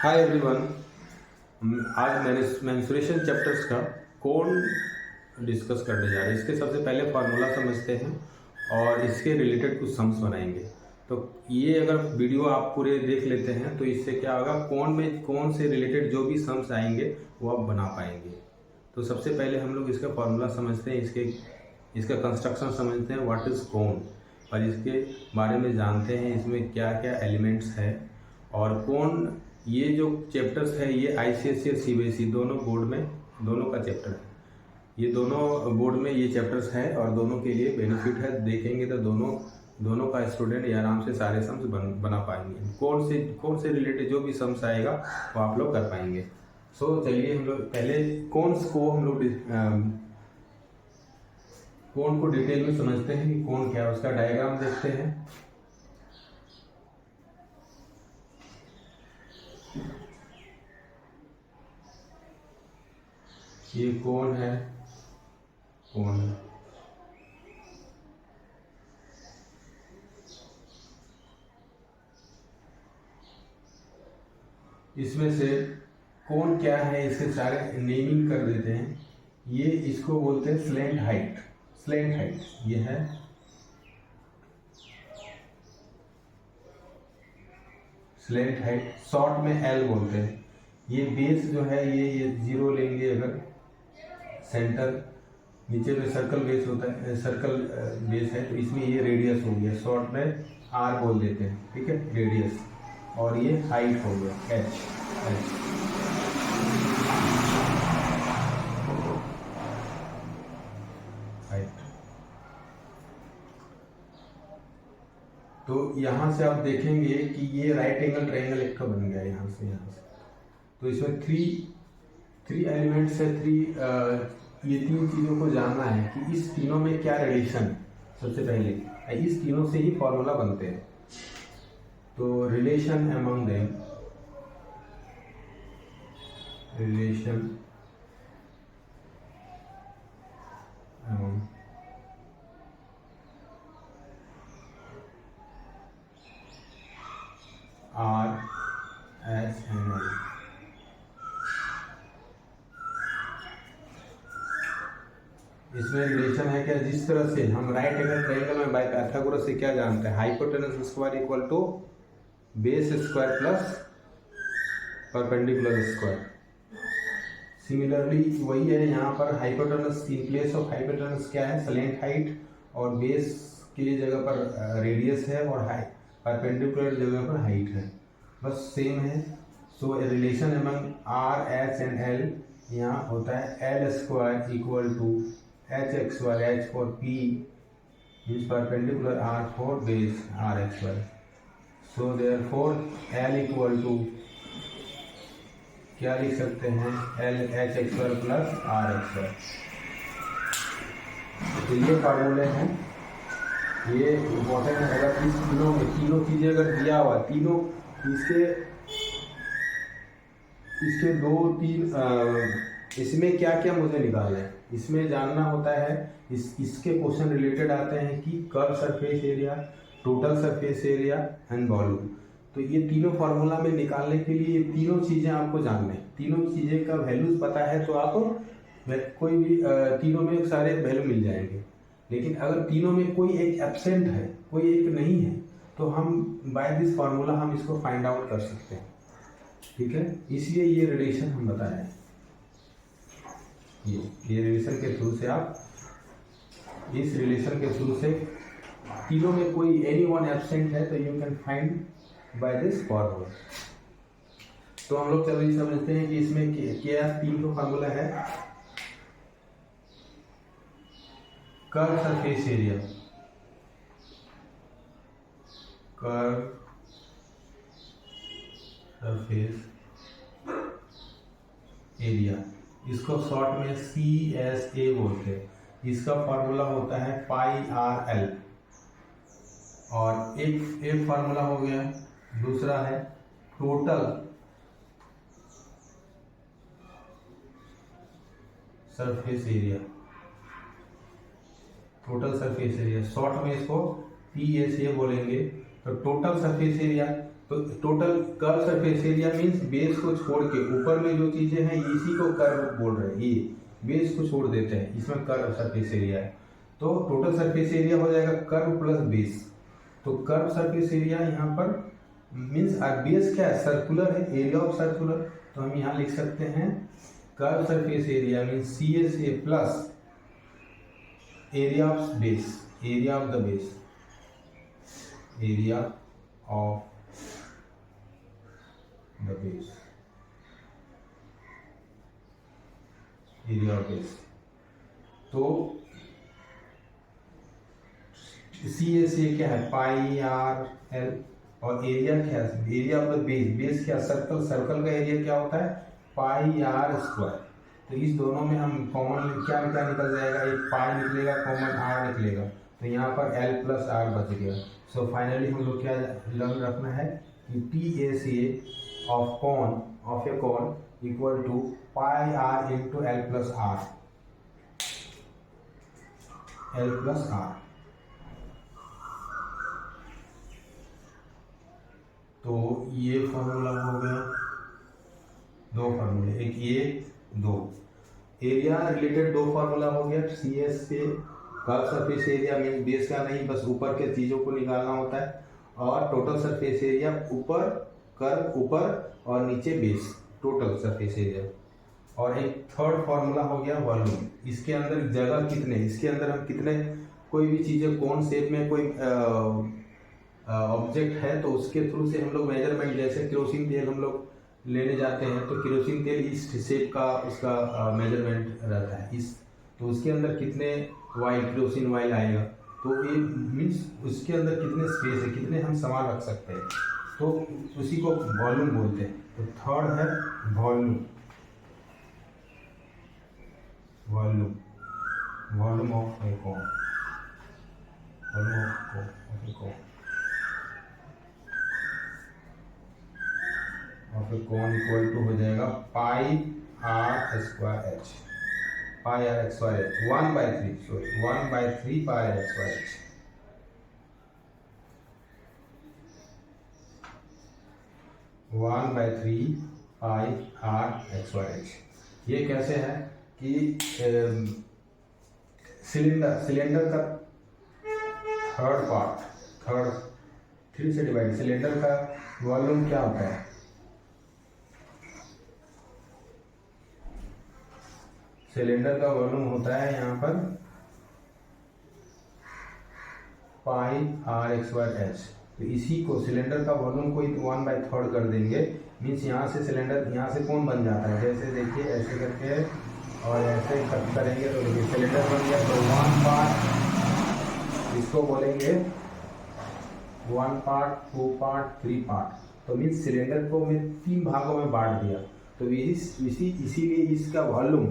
Hi everyone. आज menstruation chapters का कोण डिस्कस करने जा रहे हैं। इसके सबसे पहले फार्मूला समझते हैं और इसके रिलेटेड कुछ सम्स बनाएंगे। तो ये अगर वीडियो आप पूरे देख लेते हैं तो इससे क्या होगा, कोण से रिलेटेड जो भी सम्स आएंगे वो आप बना पाएंगे। तो सबसे पहले हम लोग इसका फार्मूला समझते हैं, इसका कंस्ट्रक्शन समझते हैं, व्हाट इज़ कोण, और इसके बारे में जानते हैं इसमें क्या क्या एलिमेंट्स है। और कोण, ये जो चैप्टर्स है ये ICSE और CBSE दोनों का चैप्टर है। ये दोनों बोर्ड में ये चैप्टर्स है और दोनों के लिए बेनिफिट है। देखेंगे तो दोनों का स्टूडेंट ये आराम से सारे सम्स बना पाएंगे। कोण से रिलेटेड जो भी सम्स आएगा वो आप लोग कर पाएंगे। सो चलिए हम लोग पहले कोण को डिटेल में समझते हैं कि कोण क्या है। उसका डायग्राम देखते हैं। ये कोण है, इसमें से कोण क्या है इसके सारे नेमिंग कर देते हैं। ये इसको बोलते हैं स्लेंट हाइट। ये है स्लेंट हाइट, शॉर्ट में L बोलते हैं। ये बेस जो है ये 0 लेंगे अगर सेंटर, नीचे में सर्कल बेस होता है, सर्कल बेस है, तो इसमें ये रेडियस हो गया, शॉर्ट में R बोल देते हैं, ठीक है, रेडियस। और ये हाइट हो गया H। हाइट। तो यहाँ से आप देखेंगे कि ये राइट एंगल ट्रायंगल एक का बन गया यहाँ से। तो इसमें थ्री एलिमेंट्स है। ये तीन चीज़ों को जानना है कि इस तीनों में क्या रिलेशन है। सबसे पहले इस तीनों से ही फॉर्मूला बनते हैं। तो relation among them, relation R, S and L। इसमें रिलेशन है क्या, जिस तरह से हम राइट एंगल ट्रायंगल में बाय पाइथागोरस से क्या जानते हैं, hypotenuse square equal to base square plus perpendicular square. Similarly वही है यहाँ पर, hypotenuse in place of hypotenuse क्या है, स्लेंट हाइट, और बेस की जगह पर रेडियस है, और परपेंडिकुलर जगह पर हाइट है, बस सेम है। So relation among R, S and L यहाँ होता है L square equal to H square, H for P is perpendicular R for base R square. So therefore L equal to क्या लिख सकते हैं, L H square plus R square. तो ये फार्मूले हैं, ये इम्पोर्टेंट है। अगर इस तीनों चीज़ें अगर दिया हुआ, तीनों इसके दो तीन इसमें क्या क्या मुझे निकालना है, इसमें जानना होता है। इसके क्वेश्चन रिलेटेड आते हैं कि curve surface area, total surface area and volume. तो ये तीनों फार्मूला में निकालने के लिए ये तीनों चीज़ें आपको जानना है। तीनों चीज़ें का वैल्यूज पता है तो आप कोई भी तीनों में सारे वैल्यू मिल जाएंगे। लेकिन अगर तीनों में कोई एक एब्सेंट है, कोई एक नहीं है, तो हम बाय दिस फार्मूला हम इसको फाइंड आउट कर सकते हैं, ठीक है। इसलिए ये रिलेशन हम बताए हैं। ये रिलेशन के थ्रू से आप, इस रिलेशन के थ्रू से तीनों में कोई एनी वन एब्सेंट है तो you can find by this formula. तो हम लोग चलिए समझते हैं कि इसमें क्या तीन तो फार्मूला है। Curve surface area, curve surface area, इसको शॉर्ट में CSA बोलते हैं। इसका फार्मूला होता है पाई RL। और एक फार्मूला हो गया, दूसरा है टोटल सरफेस एरिया। शॉर्ट में इसको PSA बोलेंगे। तो टोटल सरफेस एरिया, तो total curve surface area means base को छोड़ के ऊपर में जो चीजें हैं इसी को कर्व बोल रहे हैं, ये बेस को छोड़ देते हैं, इसमें कर्व सरफेस एरिया है। तो टोटल सरफेस एरिया हो जाएगा कर्व प्लस बेस। तो कर्व सरफेस एरिया यहाँ पर मीन्स बेस क्या है, सर्कुलर है, एरिया ऑफ सर्कुलर। तो हम यहाँ लिख सकते हैं curve surface area means CSA plus area of base, area of the base, area of the base, area of base. तो CSA क्या है, पाई आर एल, और एरिया क्या है, area of the base, base क्या, सर्कल, सर्कल का area क्या होता है, पाई आर स्क्वायर। तो इस दोनों में हम कॉमन क्या क्या निकल जाएगा, एक पाई निकलेगा, कॉमन आर निकलेगा, तो यहाँ पर एल प्लस आर बच गया। सो फाइनली हम लोग क्या लर्न रखना है कि TSA of cone, of a cone equal to pi R into L plus R, L plus R. तो ये फॉर्मूला हो गया, दो फार्मूले, एक ये, दो एरिया रिलेटेड, दो फार्मूला हो गया। CS से curve surface area mean base का नहीं, बस ऊपर के चीज़ों को निकालना होता है, और टोटल सरफेस एरिया ऊपर कर्व ऊपर और नीचे बेस, टोटल सरफेस एरिया। और एक थर्ड फार्मूला हो गया वॉल्यूम, इसके अंदर जगह कितने, इसके अंदर हम कितने, कोई भी चीज़ें कौन शेप में कोई ऑब्जेक्ट है तो उसके थ्रू से हम लोग मेजरमेंट, जैसे केरोसिन तेल हम लोग लेने जाते हैं तो केरोसिन तेल इस शेप का उसका मेजरमेंट रहता है, इस, तो उसके अंदर कितने वाइल, केरोसिन वाइल आएगा, तो ये मीन्स उसके अंदर कितने स्पेस है, कितने हम सामान रख सकते हैं, तो उसी को वॉल्यूम बोलते हैं। तो थर्ड है volume, volume, volume of a cone, volume of a cone, of a cone equal to हो जाएगा pi r square h, pi r square h, 1/3, sorry 1/3 pi r square h. One by three pi r square h. ये कैसे है कि cylinder का third part, third 3 से divide, cylinder का volume क्या होता है, सिलेंडर का वॉल्यूम होता है यहाँ पर पाई आर स्क्वायर एच। तो इसी को सिलेंडर का वॉल्यूम को 1/3 कर देंगे, मीन्स यहाँ से सिलेंडर, यहाँ से कौन बन जाता है, जैसे देखिए ऐसे करके और ऐसे कट करेंगे तो देखिए सिलेंडर बन गया। तो 1 पार्ट, इसको बोलेंगे 1 पार्ट, 2 पार्ट, 3 पार्ट। तो मीन्स सिलेंडर को मैं 3 भागों में बांट दिया, तो इसीलिए इसका वॉल्यूम,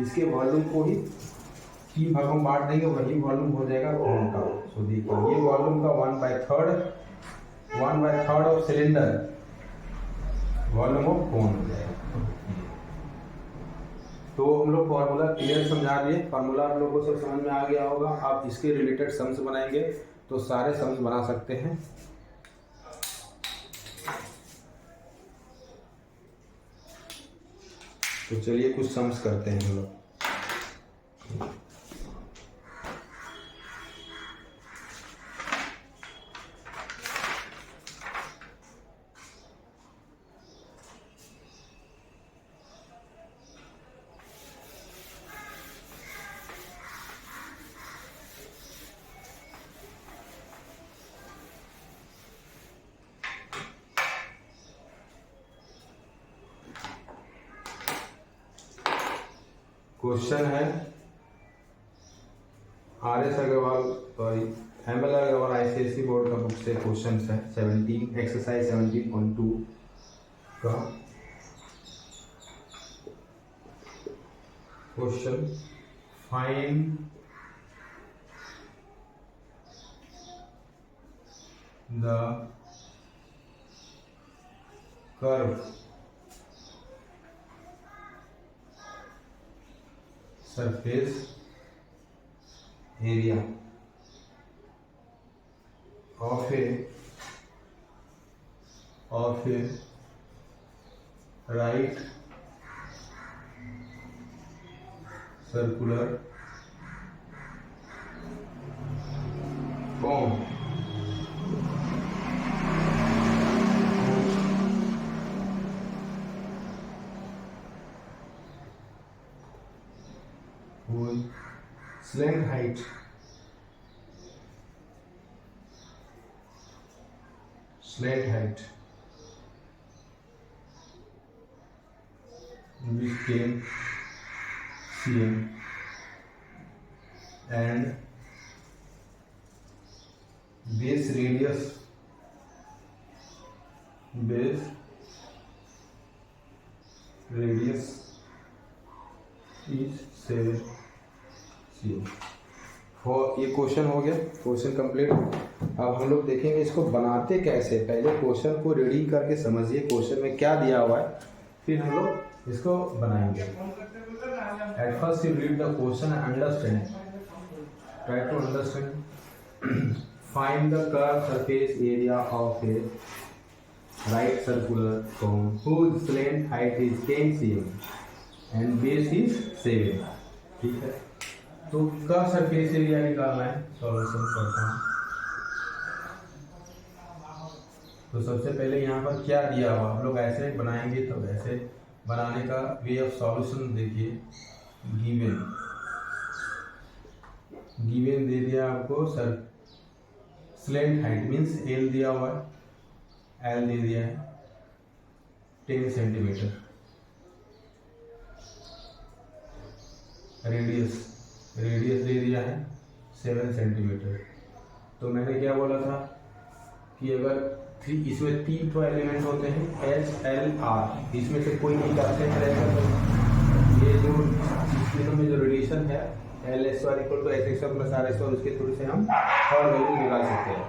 इसके वॉल्यूम को ही 3 भागों में बांट देंगे, वही वॉल्यूम हो जाएगा कॉन का। सो देखिए ये वॉल्यूम का 1/3 of cylinder, volume of cone हो जाएगा। तो हम लोग फार्मूला क्लियर समझा दिए, फार्मूला आप लोगों को समझ में आ गया होगा। आप इसके रिलेटेड सम्स बनाएंगे तो सारे सम्स बना सकते हैं। तो चलिए कुछ सम्स करते हैं हम लोग। क्वेश्चन है RS Agarwal, sorry ML Agarwal ICSE board का बुक से क्वेश्चन है 17, एक्सरसाइज 17.2 का question. Find the curve surface area of a of a right circular cone whose slant height which 10 cm and base radius is 7 cm। ये question हो गया, question complete. अब हम लोग देखेंगे इसको बनाते कैसे। पहले क्वेश्चन को रीडिंग करके समझिए क्वेश्चन में क्या दिया हुआ है, फिर हम लोग इसको बनाएंगे। At first you read the question and understand, try to understand. Find the curve surface area of a right circular cone whose slant height is 10 cm and base is 7। ठीक है, तो कर्व सरफेस एरिया निकालना है। Solution करता हूँ। तो सबसे पहले यहाँ पर क्या दिया हुआ, हम लोग ऐसे बनाएंगे। तो ऐसे बनाने का वे ऑफ सॉल्यूशन देखिए। गिवन दे दिया आपको sir, slant height means L दिया हुआ है, एल दे दिया है 10 सेंटीमीटर। रेडियस दे दिया है 7 सेंटीमीटर। तो मैंने क्या बोला था कि अगर इसमें 3 तो एलिमेंट होते हैं, एच एल आर, इसमें से कोई एक एब्सेंट रहेगा तो ये जो तीनों में जो रिलेशन है L S R equal to H X plus R S, और उसके थ्रू से हम और वैल्यू निकाल सकते हैं।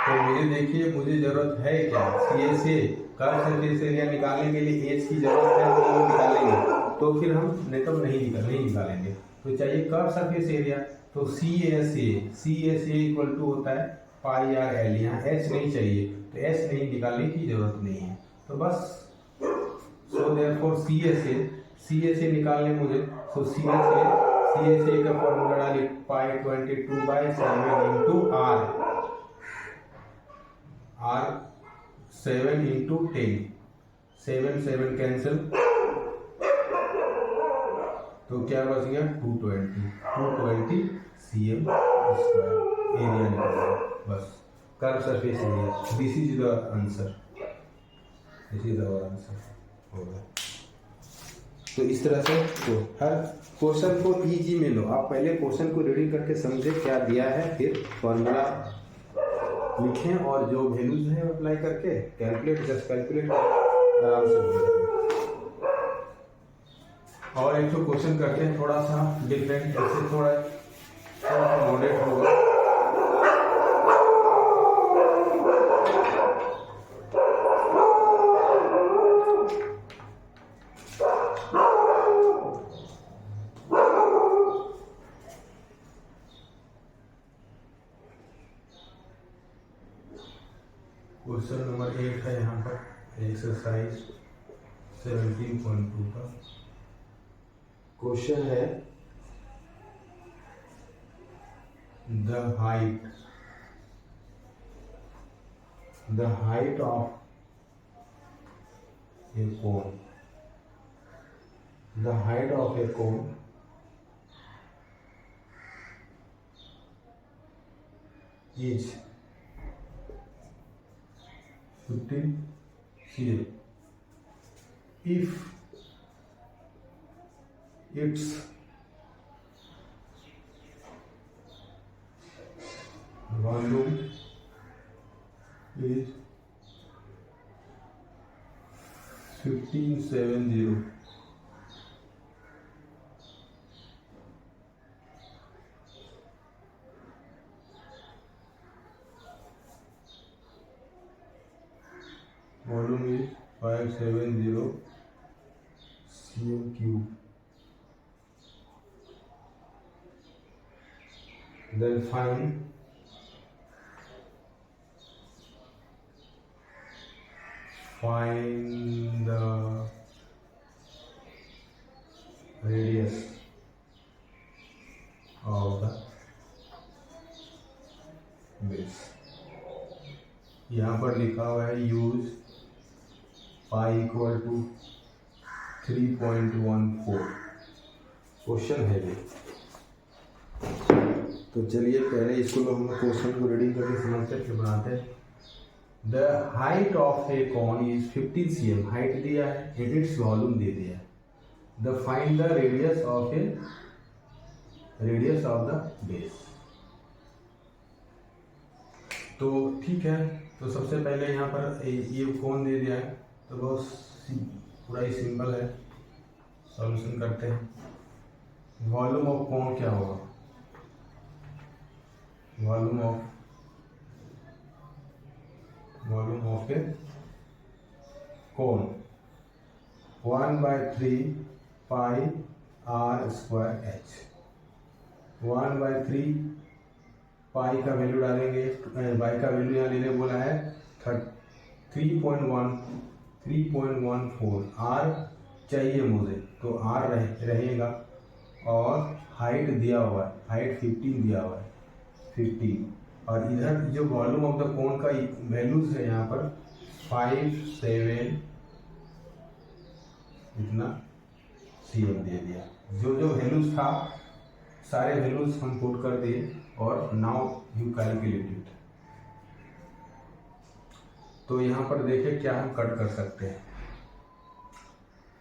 तो मुझे देखिए, मुझे जरूरत है क्या, C S A curve surface area निकालने के लिए एच की जरूरत है, तो वो निकालेंगे। तो फिर हम नहीं निकालेंगे। तो चाहिए कर्व सरफेस एरिया, तो C S A equal to होता है पाई आर एल। यहाँ एच नहीं चाहिए, तो एच नहीं निकालने की जरूरत नहीं है। तो बस सो देयरफॉर सी एस ए निकालने मुझे, सो सी एस ए का फॉर्मूला डालिए पाई 22/7 इंटू आर 7 इंटू 10, 7 कैंसिल, तो क्या बच गया 220 cm स्क्वायर एरिया निकलेगा। बस curve surface area, this is the answer, होगा। तो इस तरह से तो हर क्वेश्चन को इजी में लो। आप पहले क्वेश्चन को रीडिंग करके समझे क्या दिया है, फिर फॉर्मूला लिखें और जो वैल्यूज हैं अप्लाई करके कैलकुलेट आराम से हो जाएगा। और एक तो क्वेश्चन करते हैं थोड़ा सा डिफरेंट, ऐसे थोड़ा मॉडरेट होगा। क्वेश्चन नंबर 8 है यहाँ पर, एक्सरसाइज 17.2 का क्वेश्चन है। The height of A cone, the height of A cone is 15 cm if its volume is 1570 volume is 570 cm cube, then find find the radius of the base. यहाँ पर लिखा हुआ है use pi equal to 3.14 question है ये। तो चलिए पहले इसको हम क्वेश्चन को रीडिंग करके समझते फिर बनाते हैं। The height of a cone is 15 cm, height दिया है, इट्स वॉल्यूम दे दिया है। The find the radius of the base. तो ठीक है, तो सबसे पहले यहाँ पर ये कौन दे दिया है, तो बहुत पूरा ही सिंपल है, सॉल्यूशन करते हैं। वॉल्यूम ऑफ कौन क्या होगा, वॉल्यूम ऑफ ए कौन 1/3 पाई r स्क्वायर h। 1/3 पाई का वैल्यू डालेंगे, पाई का वैल्यू यहाँ लेने बोला है 3.14 r चाहिए मुझे, तो r रहेगा। और हाइट दिया हुआ है, हाइट 15 दिया हुआ है, 15। और इधर जो वॉल्यूम ऑफ द कोन का वैल्यूज है यहाँ पर 5, 7 इतना cm दे दिया। जो वैल्यूज था सारे वैल्यूज हम पुट कर दिए और नाउ यू कैलकुलेट इट। तो यहाँ पर देखें क्या हम कट कर सकते हैं।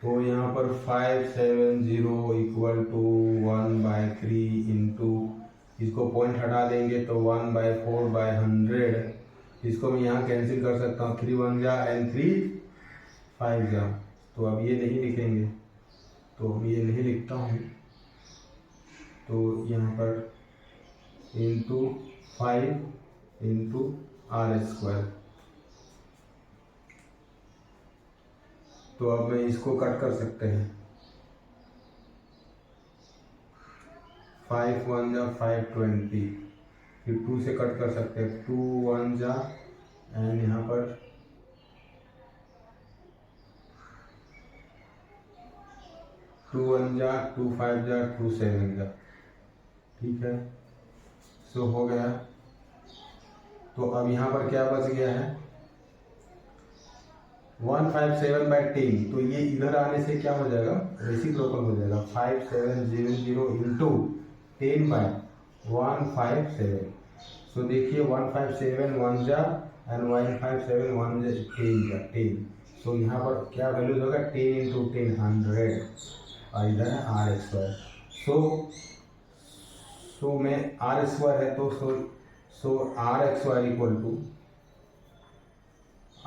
तो यहाँ पर 570 इक्वल टू 1/3 इंटू, इसको पॉइंट हटा देंगे तो 1/4/100। इसको मैं यहाँ कैंसिल कर सकता हूँ, 3 1 जा एंड 3 5 जा। तो अब ये नहीं लिखेंगे, तो हम ये नहीं लिखता हूँ। तो यहाँ पर इंटू 5 इंटू r स्क्वायर। तो अब मैं इसको कट कर सकते हैं, 5 1 जा 520, फिर 2 से कट कर सकते हैं, 2 1 जा एंड यहाँ पर 2 1 जा 2 5 जा 2 7 जा। ठीक है, सो हो गया। तो अब यहाँ पर क्या बच गया है 157/10। तो ये इधर आने से क्या हो जाएगा, रेसिप्रोकल हो जाएगा, 5700 इंटू 10/157। सो देखिए 157 1 जा एंड 157 1 जा 10 जा 10। सो यहाँ पर क्या वैल्यूज होगा 10 इंटू 10 100 और इधर है r स्क्वायर। सो में r स्क्वायर है तो so r square equal to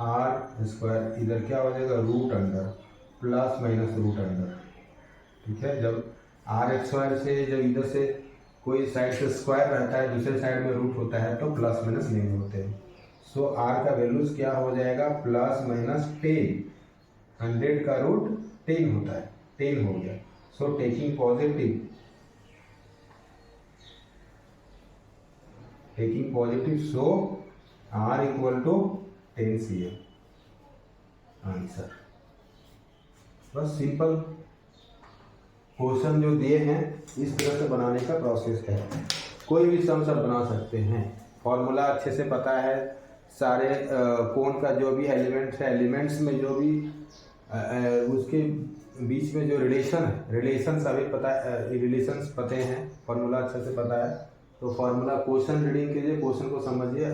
r square, इधर क्या हो जाएगा root under plus minus root under. ठीक है, जब r स्क्वायर से जब इधर से कोई साइड से स्क्वायर रहता है दूसरे साइड में रूट होता है तो प्लस माइनस नहीं होते हैं। सो r का वैल्यूज क्या हो जाएगा प्लस माइनस 10। 100 का रूट 10 होता है, 10 हो गया। So taking positive so r equal to 10 cm answer. बस सिंपल क्वेश्चन जो दिए हैं इस तरह से बनाने का प्रोसेस है। कोई भी सम सब बना सकते हैं, फॉर्मूला अच्छे से पता है, सारे कोन का जो भी एलिमेंट्स है, एलिमेंट्स में जो भी उसके बीच में जो रिलेशन सभी पता रिलेशंस पते हैं, फॉर्मूला अच्छे से पता है। तो फॉर्मूला क्वेश्चन रीडिंग कीजिए, क्वेश्चन को समझिए,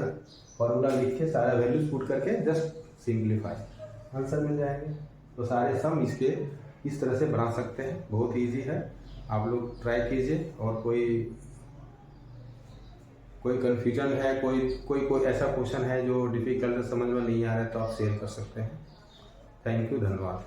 फॉर्मूला लिख के सारा वैल्यूज पुट करके जस्ट सिंप्लीफाई, आंसर मिल जाएंगे। तो सारे सम इसके इस तरह से बना सकते हैं, बहुत इजी है, आप लोग ट्राई कीजिए। और कोई कन्फ्यूजन है, कोई ऐसा क्वेश्चन है जो डिफिकल्ट समझ में नहीं आ रहा है तो आप शेयर कर सकते हैं। थैंक यू, धन्यवाद।